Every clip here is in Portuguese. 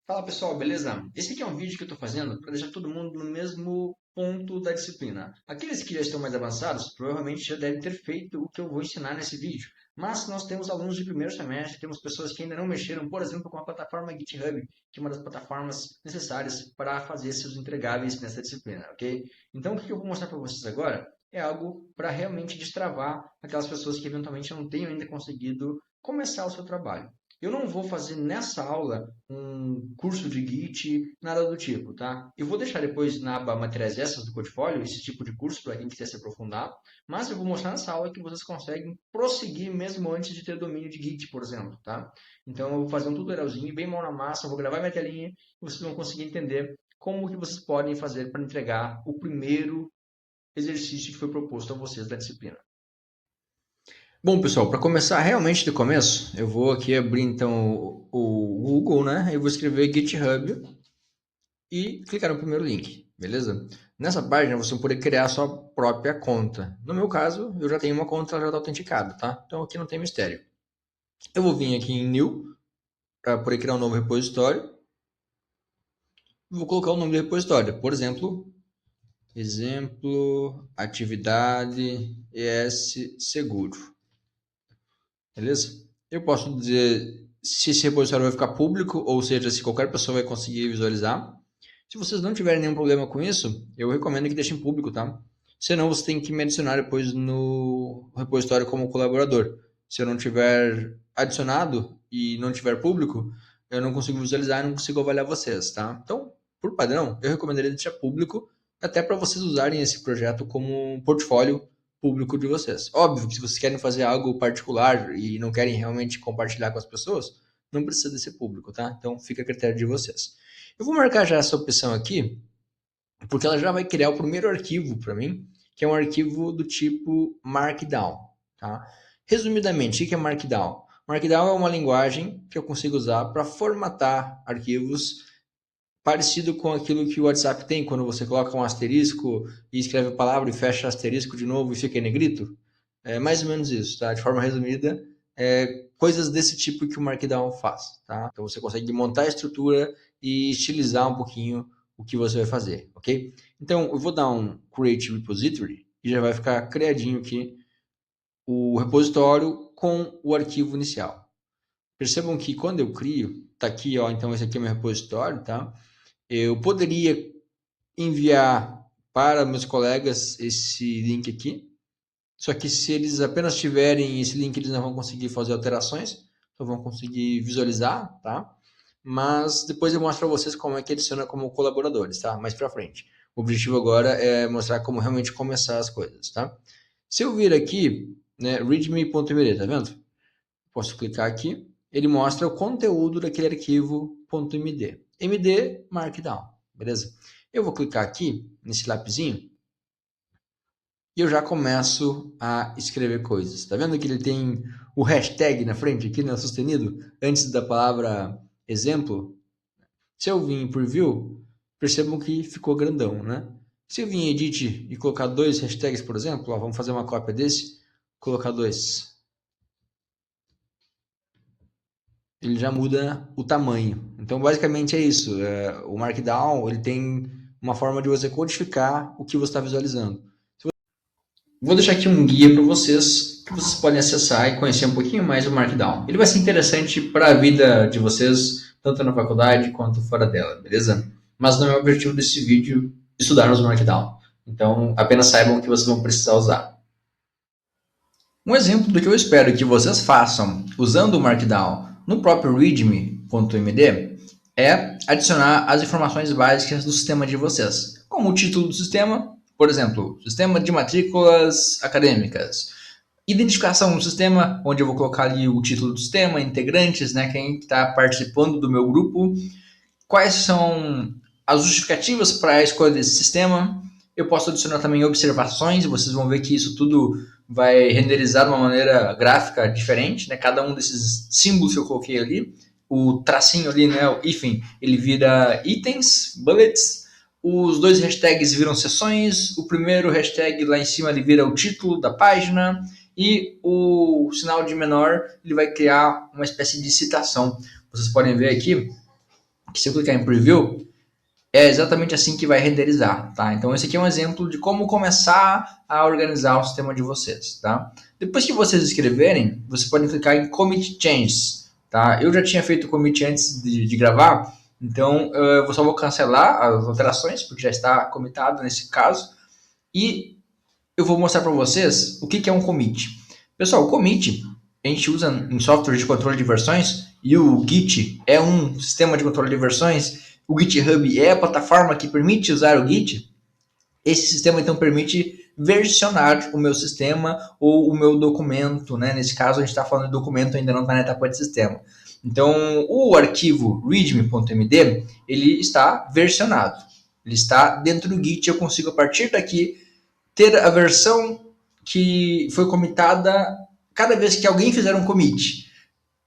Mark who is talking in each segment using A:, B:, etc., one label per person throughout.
A: Fala pessoal, beleza? Esse aqui é um vídeo que eu estou fazendo para deixar todo mundo no mesmo ponto da disciplina. Aqueles que já estão mais avançados provavelmente já devem ter feito o que eu vou ensinar nesse vídeo. Mas nós temos alunos de primeiro semestre, temos pessoas que ainda não mexeram, por exemplo, com a plataforma GitHub, que é uma das plataformas necessárias para fazer seus entregáveis nessa disciplina, ok? Então o que eu vou mostrar para vocês agora é algo para realmente destravar aquelas pessoas que eventualmente não tenham ainda conseguido começar o seu trabalho. Eu não vou fazer nessa aula um curso de Git, nada do tipo, tá? Eu vou deixar depois na aba Materiais Extras do portfólio esse tipo de curso para quem quiser se aprofundar, mas eu vou mostrar nessa aula que vocês conseguem prosseguir mesmo antes de ter domínio de Git, por exemplo, tá? Então eu vou fazer um tutorialzinho bem mão na massa, eu vou gravar minha telinha e vocês vão conseguir entender como que vocês podem fazer para entregar o primeiro exercício que foi proposto a vocês da disciplina. Bom, pessoal, para começar realmente do começo, eu vou aqui abrir então o Google, né? Eu vou escrever GitHub e clicar no primeiro link, beleza? Nessa página você vai poder criar a sua própria conta. No meu caso, eu já tenho uma conta, ela já está autenticada, tá? Então aqui não tem mistério. Eu vou vir aqui em New para poder criar um novo repositório. Vou colocar o nome do repositório, por exemplo, atividade ES seguro. Beleza? Eu posso dizer se esse repositório vai ficar público, ou seja, se qualquer pessoa vai conseguir visualizar. Se vocês não tiverem nenhum problema com isso, eu recomendo que deixem público, tá? Senão você tem que me adicionar depois no repositório como colaborador. Se eu não tiver adicionado e não tiver público, eu não consigo visualizar e não consigo avaliar vocês, tá? Então, por padrão, eu recomendaria deixar público, até para vocês usarem esse projeto como um portfólio público de vocês. Óbvio que se vocês querem fazer algo particular e não querem realmente compartilhar com as pessoas, não precisa de ser público, tá? Então fica a critério de vocês. Eu vou marcar já essa opção aqui, porque ela já vai criar o primeiro arquivo para mim, que é um arquivo do tipo Markdown, tá? Resumidamente, o que é Markdown? Markdown é uma linguagem que eu consigo usar para formatar arquivos parecido com aquilo que o WhatsApp tem, quando você coloca um asterisco e escreve a palavra e fecha asterisco de novo e fica em negrito. É mais ou menos isso, tá? De forma resumida, coisas desse tipo que o Markdown faz, tá? Então você consegue montar a estrutura e estilizar um pouquinho o que você vai fazer, ok? Então eu vou dar um Create Repository e já vai ficar criadinho aqui o repositório com o arquivo inicial. Percebam que quando eu crio, tá aqui, ó, então esse aqui é meu repositório, tá? Eu poderia enviar para meus colegas esse link aqui, só que se eles apenas tiverem esse link, eles não vão conseguir fazer alterações, só vão conseguir visualizar, tá? Mas depois eu mostro para vocês como é que adiciona como colaboradores, tá? Mais para frente. O objetivo agora é mostrar como realmente começar as coisas, tá? Se eu vir aqui, né, readme.md, tá vendo? Posso clicar aqui, ele mostra o conteúdo daquele arquivo .md. MD Markdown, beleza? Eu vou clicar aqui nesse lapisinho e eu já começo a escrever coisas. Tá vendo que ele tem o hashtag na frente aqui, né, sustenido, antes da palavra exemplo? Se eu vim em preview, percebam que ficou grandão, né? Se eu vim em edit e colocar dois hashtags, por exemplo, ó, vamos fazer uma cópia desse, colocar dois. Ele já muda o tamanho. Então, basicamente é isso. O Markdown ele tem uma forma de você codificar o que você está visualizando. Vou deixar aqui um guia para vocês, que vocês podem acessar e conhecer um pouquinho mais o Markdown. Ele vai ser interessante para a vida de vocês, tanto na faculdade quanto fora dela, beleza? Mas não é o objetivo desse vídeo estudarmos o Markdown. Então, apenas saibam que vocês vão precisar usar. Um exemplo do que eu espero que vocês façam usando o Markdown no próprio readme.md é adicionar as informações básicas do sistema de vocês, como o título do sistema, por exemplo, sistema de matrículas acadêmicas, identificação do sistema, onde eu vou colocar ali o título do sistema, integrantes, né, quem está participando do meu grupo, quais são as justificativas para a escolha desse sistema. Eu posso adicionar também observações, vocês vão ver que isso tudo vai renderizar de uma maneira gráfica diferente, né? Cada um desses símbolos que eu coloquei ali, o tracinho ali, né, o hífen, ele vira itens, bullets, os dois hashtags viram seções, o primeiro hashtag lá em cima ele vira o título da página e o sinal de menor ele vai criar uma espécie de citação. Vocês podem ver aqui que se eu clicar em Preview, é exatamente assim que vai renderizar, tá? Então esse aqui é um exemplo de como começar a organizar o sistema de vocês, tá? Depois que vocês escreverem, vocês podem clicar em Commit Changes, tá? Eu já tinha feito o commit antes de gravar, então eu só vou cancelar as alterações, porque já está commitado nesse caso, e eu vou mostrar para vocês o que é um commit. Pessoal, o commit a gente usa em software de controle de versões e o Git é um sistema de controle de versões. O GitHub é a plataforma que permite usar o Git. Esse sistema então permite versionar o meu sistema ou o meu documento, né? Nesse caso a gente está falando de documento, ainda não está na etapa de sistema. Então o arquivo readme.md ele está versionado, ele está dentro do Git. Eu consigo a partir daqui ter a versão que foi comitada cada vez que alguém fizer um commit,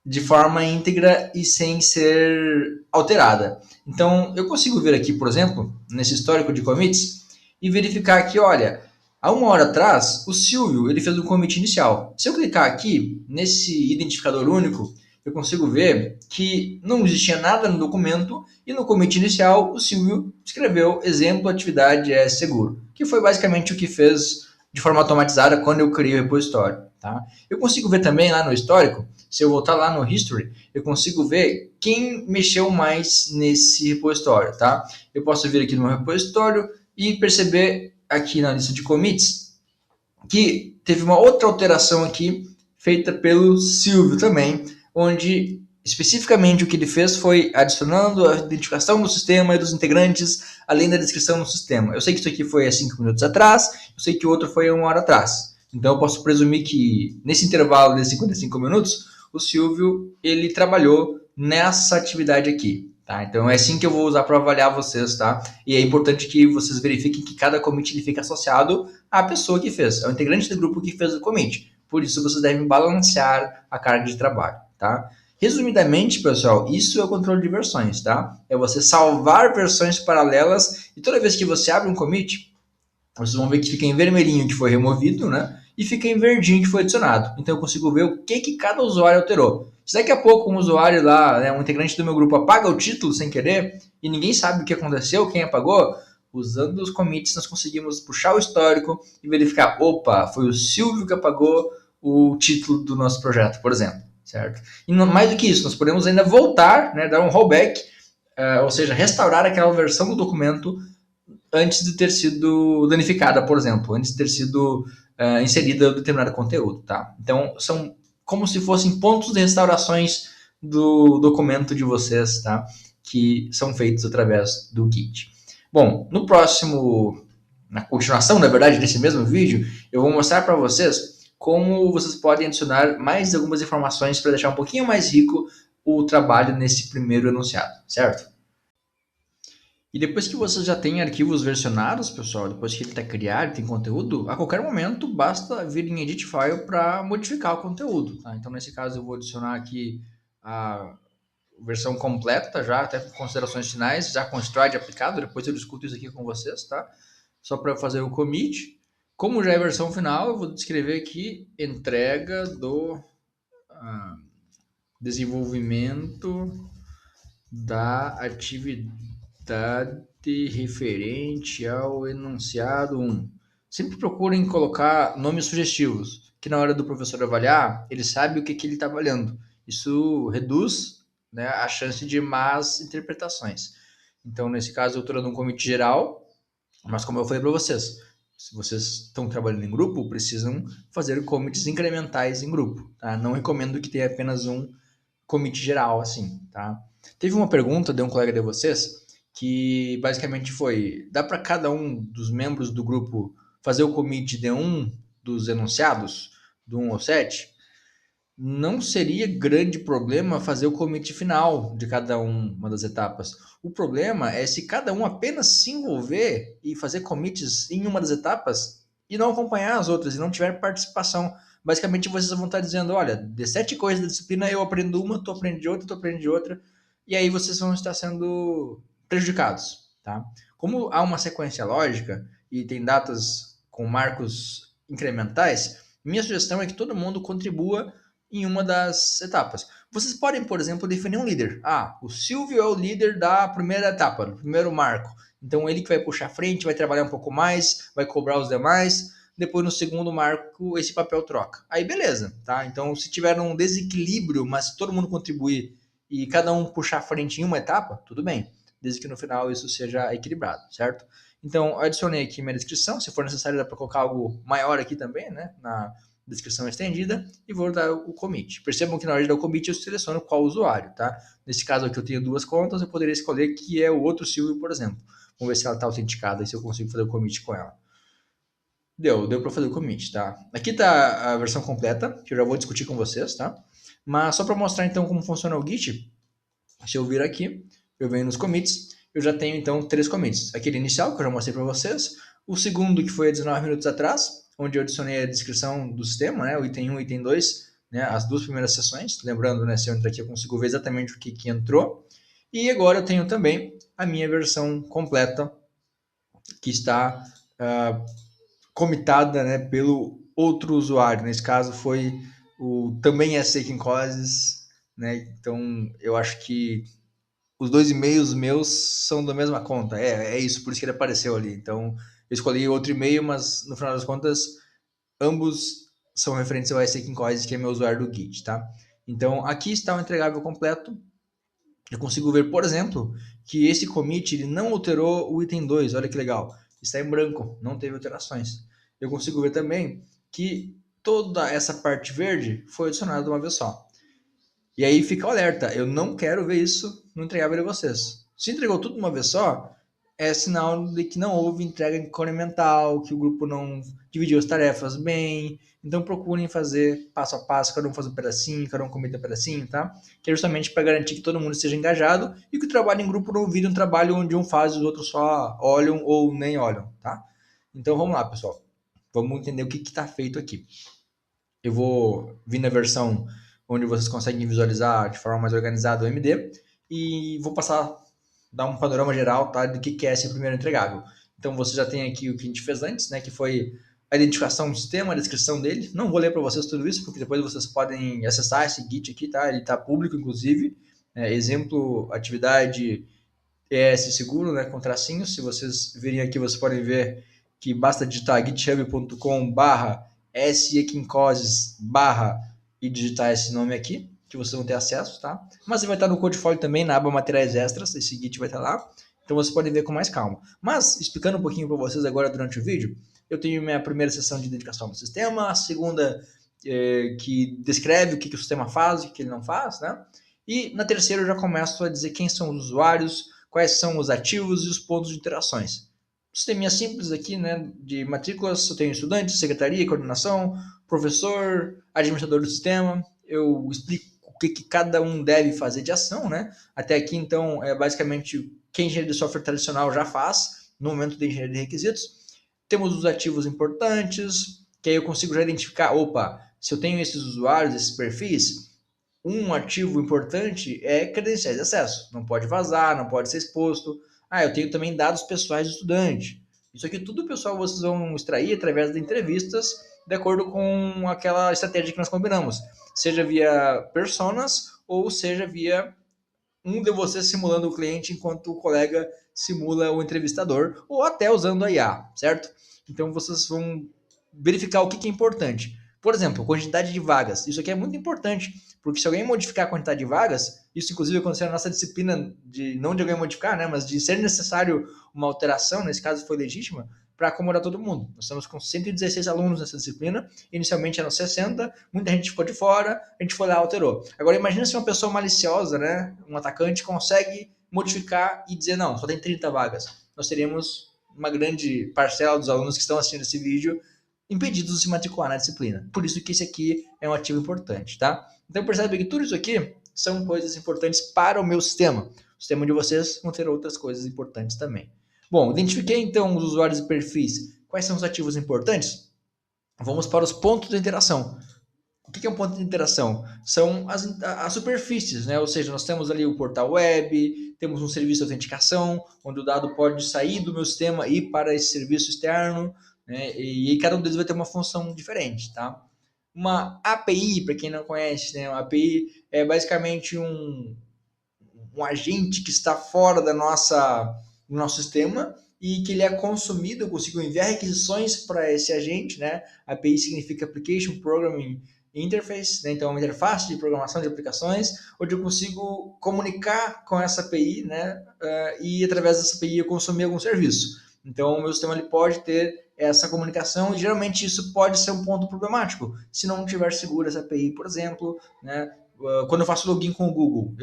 A: de forma íntegra e sem ser alterada. Então, eu consigo ver aqui, por exemplo, nesse histórico de commits, e verificar que, olha, há 1 hora atrás, o Silvio ele fez um commit inicial. Se eu clicar aqui, nesse identificador único, eu consigo ver que não existia nada no documento e no commit inicial o Silvio escreveu exemplo atividade é seguro, que foi basicamente o que fez de forma automatizada quando eu criei o repositório. Tá? Eu consigo ver também lá no histórico, se eu voltar lá no history, eu consigo ver quem mexeu mais nesse repositório. Tá? Eu posso vir aqui no meu repositório e perceber aqui na lista de commits que teve uma outra alteração aqui feita pelo Silvio também, onde especificamente o que ele fez foi adicionando a identificação do sistema e dos integrantes, além da descrição do sistema. Eu sei que isso aqui foi há 5 minutos atrás, eu sei que o outro foi há 1 hora atrás. Então eu posso presumir que nesse intervalo de 55 minutos, o Silvio ele trabalhou nessa atividade aqui. Tá? Então é assim que eu vou usar para avaliar vocês, tá? E é importante que vocês verifiquem que cada commit ele fica associado à pessoa que fez, é o integrante do grupo que fez o commit. Por isso vocês devem balancear a carga de trabalho, tá? Resumidamente, pessoal, isso é o controle de versões, tá? É você salvar versões paralelas e toda vez que você abre um commit, vocês vão ver que fica em vermelhinho que foi removido, né? E fica em verdinho que foi adicionado. Então eu consigo ver o que cada usuário alterou. Se daqui a pouco um usuário lá, né, um integrante do meu grupo apaga o título sem querer e ninguém sabe o que aconteceu, quem apagou, usando os commits nós conseguimos puxar o histórico e verificar, opa, foi o Silvio que apagou o título do nosso projeto, por exemplo, certo? E mais do que isso, nós podemos ainda voltar, né, dar um rollback, ou seja, restaurar aquela versão do documento antes de ter sido danificada, por exemplo, antes de ter sido inserida determinado conteúdo, tá? Então, são como se fossem pontos de restaurações do documento de vocês, tá? Que são feitos através do Git. Bom, no próximo, na continuação, na verdade, desse mesmo vídeo, eu vou mostrar para vocês como vocês podem adicionar mais algumas informações para deixar um pouquinho mais rico o trabalho nesse primeiro enunciado, certo? E depois que você já tem arquivos versionados, pessoal, depois que ele está criado, tem conteúdo, a qualquer momento basta vir em Edit File para modificar o conteúdo. Tá? Então, nesse caso, eu vou adicionar aqui a versão completa, já até com considerações finais, já com o stride aplicado. Depois eu discuto isso aqui com vocês, tá? Só para fazer o commit. Como já é a versão final, eu vou descrever aqui entrega do desenvolvimento da atividade referente ao enunciado 1. Sempre procurem colocar nomes sugestivos, que na hora do professor avaliar, ele sabe o que ele está avaliando. Isso reduz, né, a chance de más interpretações. Então, nesse caso, eu estou dando um commit geral, mas como eu falei para vocês, se vocês estão trabalhando em grupo, precisam fazer commits incrementais em grupo. Tá? Não recomendo que tenha apenas um commit geral, assim, tá? Teve uma pergunta de um colega de vocês que basicamente foi: dá para cada um dos membros do grupo fazer o commit de um dos enunciados, do 1 ao 7? Não seria grande problema fazer o commit final de cada uma das etapas. O problema é se cada um apenas se envolver e fazer commits em uma das etapas e não acompanhar as outras e não tiver participação. Basicamente, vocês vão estar dizendo: olha, de 7 coisas da disciplina eu aprendo uma, tu aprende outra, tu aprende outra, e aí vocês vão estar sendo prejudicados. Tá? Como há uma sequência lógica e tem datas com marcos incrementais, minha sugestão é que todo mundo contribua em uma das etapas. Vocês podem, por exemplo, definir um líder. Ah, o Silvio é o líder da primeira etapa, do primeiro marco. Então ele que vai puxar a frente, vai trabalhar um pouco mais, vai cobrar os demais. Depois no segundo marco esse papel troca. Aí beleza, tá? Então se tiver um desequilíbrio, mas todo mundo contribuir e cada um puxar a frente em uma etapa, tudo bem. Desde que no final isso seja equilibrado, certo? Então adicionei aqui minha descrição. Se for necessário dá para colocar algo maior aqui também, né? Na descrição estendida e vou dar o commit. Percebam que na hora de dar o commit eu seleciono qual usuário, tá? Nesse caso aqui eu tenho duas contas, eu poderia escolher que é o outro Silvio, por exemplo. Vamos ver se ela está autenticada e se eu consigo fazer o commit com ela. Deu para fazer o commit, tá? Aqui tá a versão completa, que eu já vou discutir com vocês, tá? Mas só para mostrar então como funciona o Git, se eu vir aqui, eu venho nos commits, eu já tenho então 3 commits. Aquele inicial que eu já mostrei para vocês, o segundo que foi há 19 minutos atrás, onde eu adicionei a descrição do sistema, né, o item 1 e o item 2, né, as duas primeiras sessões, lembrando, né, se eu entrar aqui eu consigo ver exatamente o que entrou. E agora eu tenho também a minha versão completa, que está comitada, né, pelo outro usuário. Nesse caso foi o também é Seeking Causes, né? Então eu acho que os 2 e-mails meus são da mesma conta. É isso, por isso que ele apareceu ali. Então eu escolhi outro e-mail, mas no final das contas ambos são referentes ao Seeking Causes, que é meu usuário do Git, tá? Então aqui está o entregável completo. Eu consigo ver, por exemplo, que esse commit ele não alterou o item 2. Olha que legal. Está em branco, não teve alterações. Eu consigo ver também que toda essa parte verde foi adicionada de uma vez só. E aí fica o alerta. Eu não quero ver isso no entregável de vocês. Se entregou tudo de uma vez só, é sinal de que não houve entrega incremental, que o grupo não dividiu as tarefas bem. Então procurem fazer passo a passo, cada um faz um pedacinho, cada um comenta um pedacinho, tá? Que é justamente para garantir que todo mundo esteja engajado e que o trabalho em grupo não vire um trabalho onde um faz e os outros só olham ou nem olham, tá? Então vamos lá, pessoal. Vamos entender o que está feito aqui. Eu vou vir na versão onde vocês conseguem visualizar de forma mais organizada o MD e vou passar, dar um panorama geral, tá, do que é esse primeiro entregável. Então você já tem aqui o que a gente fez antes, né, que foi a identificação do sistema, a descrição dele. Não vou ler para vocês tudo isso, porque depois vocês podem acessar esse Git aqui, tá? Ele está público, inclusive. Exemplo, atividade ES seguro, né, com tracinhos. Se vocês virem aqui, vocês podem ver que basta digitar github.com/sekincauses/ e digitar esse nome aqui, que vocês vão ter acesso, tá? Mas ele vai estar no Codefólio também, na aba materiais extras, esse Git vai estar lá. Então vocês podem ver com mais calma. Mas, explicando um pouquinho para vocês agora durante o vídeo, eu tenho minha primeira sessão de identificação do sistema, a segunda que descreve o que o sistema faz e o que ele não faz, né? E na terceira eu já começo a dizer quem são os usuários, quais são os ativos e os pontos de interações. Sisteminha simples aqui, né, de matrículas, eu tenho estudante, secretaria, coordenação, professor, administrador do sistema, eu explico o que cada um deve fazer de ação, né? Até aqui, então, é basicamente quem a engenharia de software tradicional já faz no momento de engenharia de requisitos. Temos os ativos importantes, que aí eu consigo já identificar, opa, se eu tenho esses usuários, esses perfis, um ativo importante é credenciais de acesso. Não pode vazar, não pode ser exposto. Ah, eu tenho também dados pessoais do estudante. Isso aqui tudo, pessoal, vocês vão extrair através de entrevistas, de acordo com aquela estratégia que nós combinamos. Seja via personas ou seja via um de vocês simulando o cliente enquanto o colega simula o entrevistador, ou até usando a IA, certo? Então vocês vão verificar o que é importante. Por exemplo, quantidade de vagas. Isso aqui é muito importante, porque se alguém modificar a quantidade de vagas, isso inclusive aconteceu na nossa disciplina de não de alguém modificar, né, mas de ser necessário uma alteração, nesse caso foi legítima, para acomodar todo mundo. Nós estamos com 116 alunos nessa disciplina, inicialmente eram 60, muita gente ficou de fora, a gente foi lá e alterou. Agora imagina se uma pessoa maliciosa, né, um atacante, consegue modificar e dizer, não, só tem 30 vagas. Nós teríamos uma grande parcela dos alunos que estão assistindo esse vídeo impedidos de se matricular na disciplina. Por isso que esse aqui é um ativo importante, tá? Então percebe que tudo isso aqui são coisas importantes para o meu sistema. O sistema de vocês vão ter outras coisas importantes também. Bom, identifiquei então os usuários e perfis. Quais são os ativos importantes? Vamos para os pontos de interação. O que é um ponto de interação? São as superfícies, né? Ou seja, nós temos ali o portal web, temos um serviço de autenticação, onde o dado pode sair do meu sistema e ir para esse serviço externo, né? E cada um deles vai ter uma função diferente, tá? Uma API, para quem não conhece, né? Uma API é basicamente um agente que está fora do nosso sistema e que ele é consumido, eu consigo enviar requisições para esse agente, né? API significa Application Programming Interface, né? Então, uma interface de programação de aplicações, onde eu consigo comunicar com essa API, né? E através dessa API eu consumir algum serviço. Então, o meu sistema ele pode ter essa comunicação e geralmente isso pode ser um ponto problemático, se não tiver segura essa API, por exemplo, né? Quando eu faço login com o Google,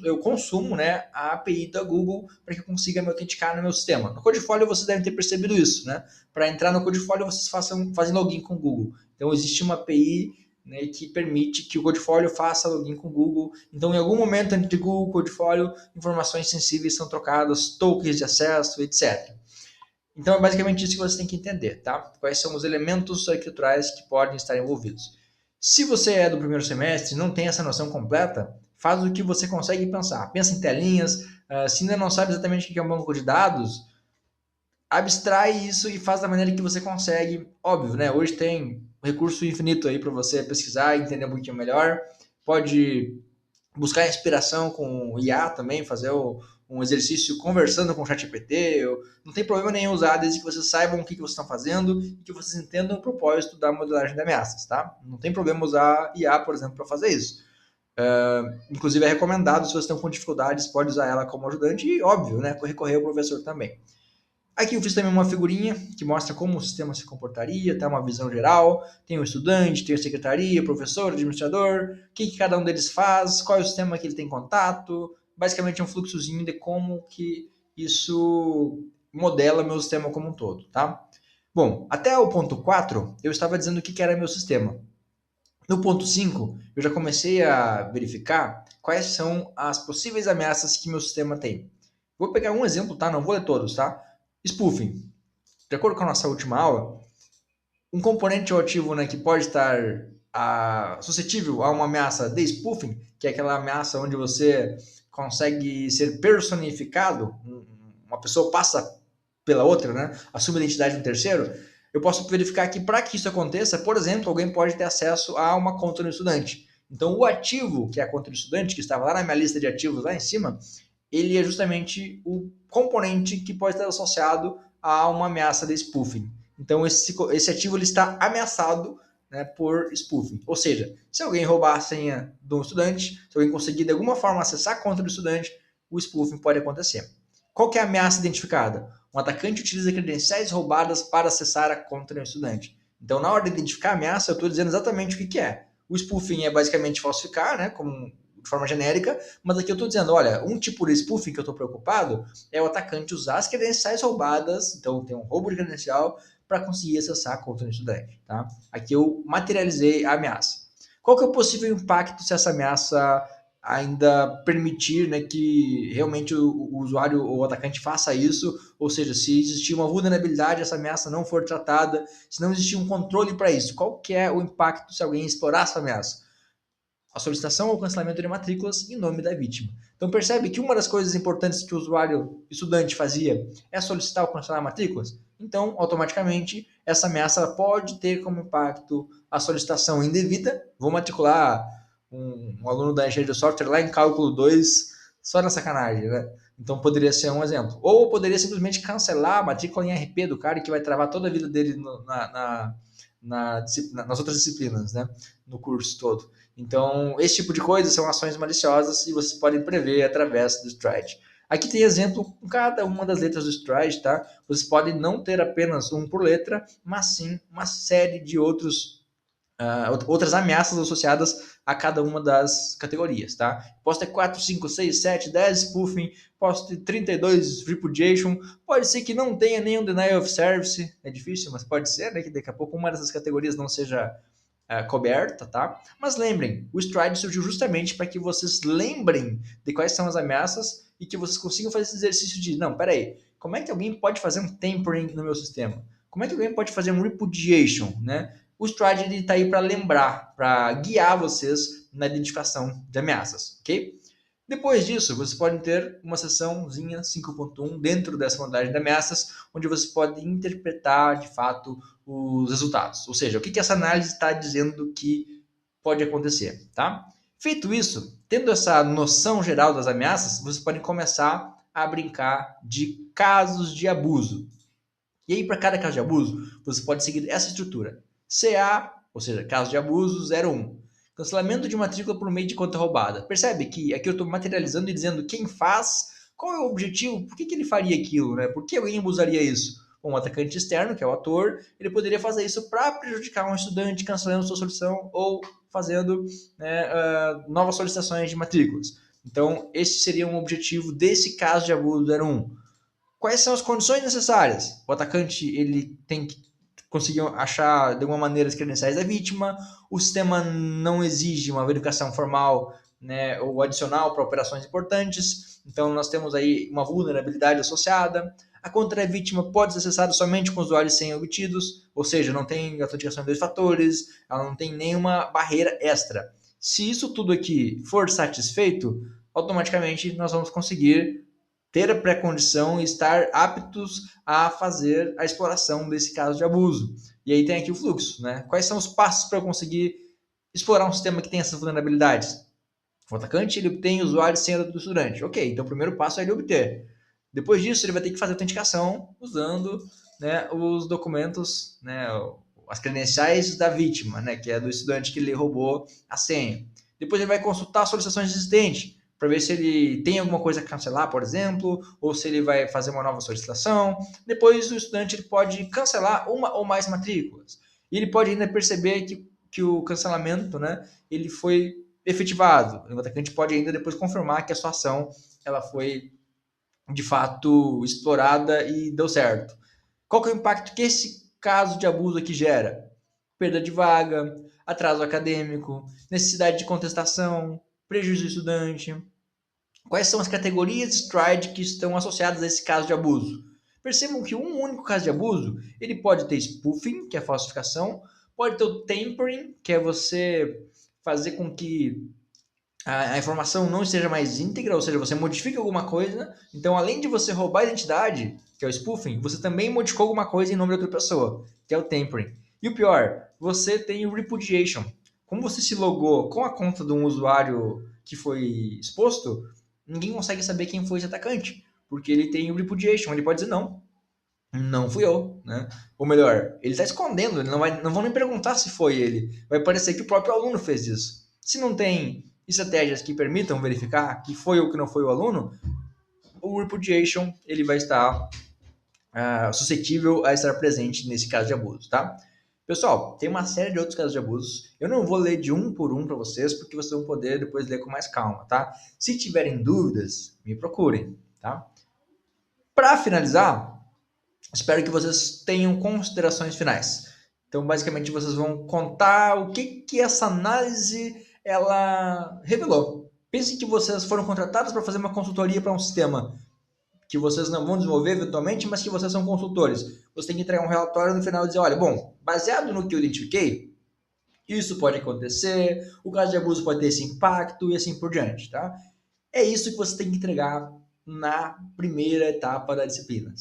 A: eu consumo, né, a API da Google para que eu consiga me autenticar no meu sistema. No Codifolio vocês devem ter percebido isso, né? Para entrar no Codifolio vocês fazem login com o Google. Então existe uma API, né, que permite que o Codifolio faça login com o Google. Então em algum momento entre Google e Codifolio, informações sensíveis são trocadas, tokens de acesso, etc. Então é basicamente isso que você tem que entender, tá? Quais são os elementos arquiteturais que podem estar envolvidos. Se você é do primeiro semestre e não tem essa noção completa, faz o que você consegue pensar. Pensa em telinhas, se ainda não sabe exatamente o que é um banco de dados, abstrai isso e faz da maneira que você consegue. Óbvio, né? Hoje tem recurso infinito aí para você pesquisar e entender um pouquinho melhor. Pode buscar inspiração com o IA também, fazer um exercício conversando com o ChatGPT. Não tem problema nenhum usar, desde que vocês saibam o que vocês estão fazendo e que vocês entendam o propósito da modelagem de ameaças, tá? Não tem problema usar IA, por exemplo, para fazer isso. Inclusive é recomendado, se vocês estão com dificuldades, pode usar ela como ajudante e, óbvio, né, recorrer ao professor também. Aqui eu fiz também uma figurinha que mostra como o sistema se comportaria, tá? Uma visão geral. Tem o estudante, tem a secretaria, o professor, o administrador, o que cada um deles faz, qual é o sistema que ele tem contato. Basicamente é um fluxozinho de como que isso modela meu sistema como um todo, tá? Bom, até o ponto 4, eu estava dizendo o que era meu sistema. No ponto 5, eu já comecei a verificar quais são as possíveis ameaças que meu sistema tem. Vou pegar um exemplo, tá? Não vou ler todos, tá? Spoofing. De acordo com a nossa última aula, um componente ou ativo, né, que pode estar suscetível a uma ameaça de spoofing, que é aquela ameaça onde você consegue ser personificado, uma pessoa passa pela outra, né, assume a identidade de um terceiro. Eu posso verificar que para que isso aconteça, por exemplo, alguém pode ter acesso a uma conta do estudante. Então, o ativo, que é a conta do estudante, que estava lá na minha lista de ativos lá em cima, ele é justamente o componente que pode estar associado a uma ameaça de spoofing. Então, esse ativo ele está ameaçado, né, por spoofing. Ou seja, se alguém roubar a senha do estudante, se alguém conseguir de alguma forma acessar a conta do estudante, o spoofing pode acontecer. Qual que é a ameaça identificada? Um atacante utiliza credenciais roubadas para acessar a conta do estudante. Então, na hora de identificar a ameaça, eu estou dizendo exatamente o que é. O spoofing é basicamente falsificar, né, como de forma genérica, mas aqui eu estou dizendo, olha, um tipo de spoofing que eu estou preocupado é o atacante usar as credenciais roubadas, então tem um roubo de credencial, para conseguir acessar a conta do estudante. Tá? Aqui eu materializei a ameaça. Qual que é o possível impacto se essa ameaça ainda permitir, né, que realmente o usuário ou o atacante faça isso, ou seja, se existir uma vulnerabilidade, essa ameaça não for tratada, se não existir um controle para isso, qual que é o impacto se alguém explorar essa ameaça? A solicitação ou cancelamento de matrículas em nome da vítima. Então percebe que uma das coisas importantes que o usuário estudante fazia é solicitar ou cancelar matrículas? Então, automaticamente, essa ameaça pode ter como impacto a solicitação indevida. Vou matricular um aluno da engenharia de software lá em cálculo 2 só na sacanagem, né? Então poderia ser um exemplo. Ou poderia simplesmente cancelar a matrícula em RP do cara que vai travar toda a vida dele nas outras disciplinas, né? No curso todo. Então, esse tipo de coisa são ações maliciosas e vocês podem prever através do Stride. Aqui tem exemplo com cada uma das letras do Stride, tá? Vocês podem não ter apenas um por letra, mas sim uma série de outras ameaças associadas a cada uma das categorias, tá? Posso ter 4, 5, 6, 7, 10 spoofing, posso ter 32 repudiation, pode ser que não tenha nenhum denial of service, é difícil, mas pode ser, né? Que daqui a pouco uma dessas categorias não seja coberta, tá? Mas lembrem, o Stride surgiu justamente para que vocês lembrem de quais são as ameaças e que vocês consigam fazer esse exercício de, não, peraí, como é que alguém pode fazer um tampering no meu sistema? Como é que alguém pode fazer um repudiation, né? O Stride está aí para lembrar, para guiar vocês na identificação de ameaças, ok? Depois disso, vocês podem ter uma sessãozinha 5.1 dentro dessa modalidade de ameaças, onde você pode interpretar de fato os resultados. Ou seja, o que essa análise está dizendo que pode acontecer, tá? Feito isso, tendo essa noção geral das ameaças, vocês podem começar a brincar de casos de abuso. E aí, para cada caso de abuso, você pode seguir essa estrutura. CA, ou seja, caso de abuso 01. Cancelamento de matrícula por meio de conta roubada. Percebe que aqui eu estou materializando e dizendo quem faz, qual é o objetivo, por que ele faria aquilo, né? Por que alguém abusaria isso? Um atacante externo, que é o ator, ele poderia fazer isso para prejudicar um estudante cancelando sua solicitação ou fazendo novas solicitações de matrículas. Então, esse seria um objetivo desse caso de abuso 01. Quais são as condições necessárias? O atacante ele tem que conseguir achar de alguma maneira as credenciais da vítima, o sistema não exige uma verificação formal, né, ou adicional para operações importantes, então nós temos aí uma vulnerabilidade associada. A conta da vítima pode ser acessada somente com usuários sem obtidos, ou seja, não tem autenticação em 2 fatores, ela não tem nenhuma barreira extra. Se isso tudo aqui for satisfeito, automaticamente nós vamos conseguir ter a pré-condição e estar aptos a fazer a exploração desse caso de abuso. E aí tem aqui o fluxo, né? Quais são os passos para eu conseguir explorar um sistema que tem essas vulnerabilidades? O atacante ele obtém usuário e senha do estudante. Ok, então o primeiro passo é ele obter. Depois disso, ele vai ter que fazer a autenticação usando, né, os documentos, né, as credenciais da vítima, né, que é do estudante que ele roubou a senha. Depois ele vai consultar as solicitações existentes para ver se ele tem alguma coisa a cancelar, por exemplo, ou se ele vai fazer uma nova solicitação. Depois o estudante ele pode cancelar uma ou mais matrículas. E ele pode ainda perceber que o cancelamento, né, ele foi efetivado. O atacante pode ainda depois confirmar que a sua ação ela foi de fato explorada e deu certo. Qual que é o impacto que esse caso de abuso aqui gera? Perda de vaga, atraso acadêmico, necessidade de contestação, prejuízo do estudante. Quais são as categorias de stride que estão associadas a esse caso de abuso? Percebam que um único caso de abuso, ele pode ter spoofing, que é a falsificação, pode ter o tampering, que é você fazer com que a informação não esteja mais íntegra, ou seja, você modifica alguma coisa. Então, além de você roubar a identidade, que é o spoofing, você também modificou alguma coisa em nome de outra pessoa, que é o tampering. E o pior, você tem o repudiation. Como você se logou com a conta de um usuário que foi exposto, ninguém consegue saber quem foi esse atacante, porque ele tem o repudiation, ele pode dizer não fui eu, né? Ou melhor, ele está escondendo, não vão nem perguntar se foi ele. Vai parecer que o próprio aluno fez isso. Se não tem estratégias que permitam verificar que foi ou que não foi o aluno, o repudiation ele vai estar suscetível a estar presente nesse caso de abuso, tá? Pessoal, tem uma série de outros casos de abusos. Eu não vou ler de um por um para vocês, porque vocês vão poder depois ler com mais calma, tá? Se tiverem dúvidas, me procurem, tá? Para finalizar, espero que vocês tenham considerações finais. Então, basicamente, vocês vão contar o que essa análise ela revelou. Pensem que vocês foram contratados para fazer uma consultoria para um sistema que vocês não vão desenvolver eventualmente, mas que vocês são consultores. Você tem que entregar um relatório no final e dizer, olha, bom, baseado no que eu identifiquei, isso pode acontecer, o caso de abuso pode ter esse impacto e assim por diante, tá? É isso que você tem que entregar na primeira etapa da disciplina.